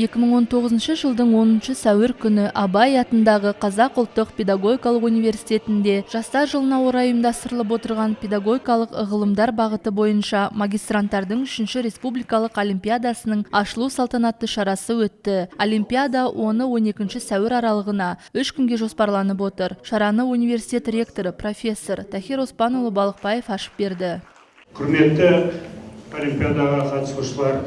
2019 жылдың 10 сәуір күні Абай атындағы Қазақ ұлттық педагогикалық университетінде жастар жылына орай ұйымдастырылып отырған педагогикалық ғылымдар бағыты бойынша магистранттардың 3-ші республикалық олимпиадасының ашылу салтанатты шарасы өтті. Олимпиада 10-12 сәуір аралығына 3 күнге жоспарланып отыр. Шараны университет ректоры профессор Тахир Оспанұлы Балықбаев ашып берді. Құрметті олимпиадаға қатысушылар,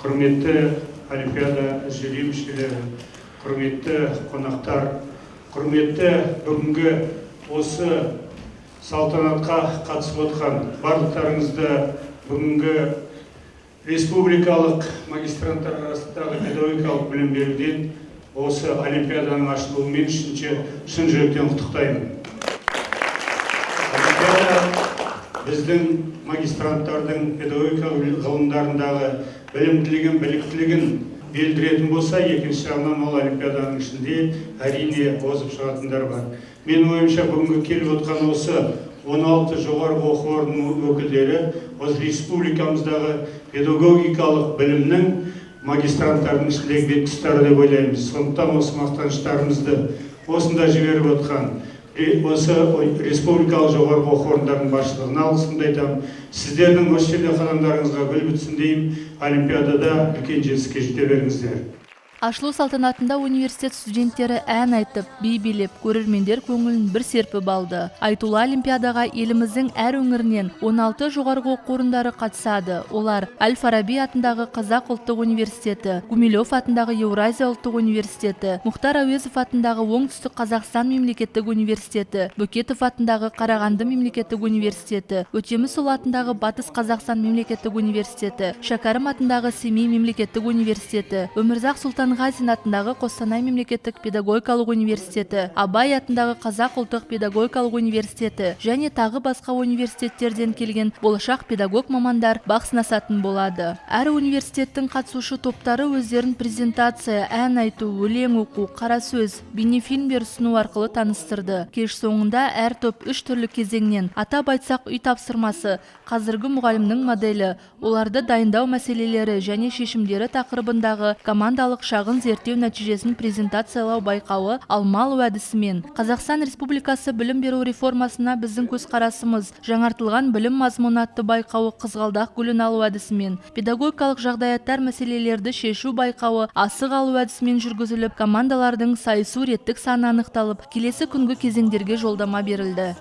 құрметті олимпиада жюри мүшелері, құрметті қонақтар, құрметті бүгінгі осы салтанатқа қатысып отқан барлықтарыңызды бүгінгі республикалық магистранттар арасындағы педагогикалық білім беруден осы олимпиаданың ашылуымен шын жүректен құттықтаймын. Олимпиада біздің магистранттардың педагогикалық ғылымдарындағы білімділігін, біліктілігін белгілетін болса, екінші жағынан ол олимпиаданың ішінде әрине озып шығатындар бар. Мен ойымша бүгінгі келіп отқан осы 16 жоғарғы оқу орнының өкілдері осы республикамыздағы педагогикалық білімнің магистранттардың ішіндегі бетбұстары деп ойлаймыз. Сондықтан осы мақтаныштарымызды осында жіберіп отқан осы республикалық жоғарғы оқу орындарының басшылығына алғысымды айтамын. Сіздердің осы жерде қадамдарыңызға гүл бітсін деймін. Олимпиадада үлкен жетістікке жете беріңіздер. Ашылу салтанатында университет студенттері ән айтып, би билеп, көрермендер көңілін бір серпіп алды. Айтулы олимпиадаға еліміздің әр өңірінен 16 жоғарғы оқу орындары қатысады. Олар Әл-Фараби атындағы Қазақ ұлттық университеті, Гумилев атындағы Еуразия ұлттық университеті, Мұхтар Әуезов атындағы Оңтүстік Қазақстан мемлекеттік университеті, Бөкетов атындағы Қарағанды мемлекеттік университеті, Өтемісұлы атындағы Батыс Қазақстан мемлекеттік университеті, Шәкәрім атындағы Семей мемлекеттік университеті, Өмірзақ Сұлтанғазин атындағы Қостанай мемлекеттік педагогикалық университеті, Абай атындағы Қазақ ұлттық педагогикалық университеті және тағы басқа университеттерден келген болашақ педагог мамандар бақ сынасатын болады. Әр университеттің қатысушы топтары өздерін презентация, ән айту, өлең оқу, қара сөз, бейнефильмдер ұсыну арқылы таныстырды. Кеш соңында әр топ 3 түрлі кезеңнен, атап айтсақ үй тапсырмасы, қазіргі мұғалімнің моделі, оларды дайындау мәселелері және шешімдері тақырыбындағы командалық шағын зерттеу нәтижесін презентациялау байқауы алмалу әдісімен. Қазақстан Республикасы білім беру реформасына біздің көзқарасымыз жаңартылған білім мазмұны атты байқауы қызғалдақ гүлін алу әдісімен. Педагогикалық жағдаяттар мәселелерді шешу байқауы асық алу әдісімен жүргізіліп, командалардың сайысу реттік саны анықталып, келесі күнгі кезеңдерге жолдама берілді.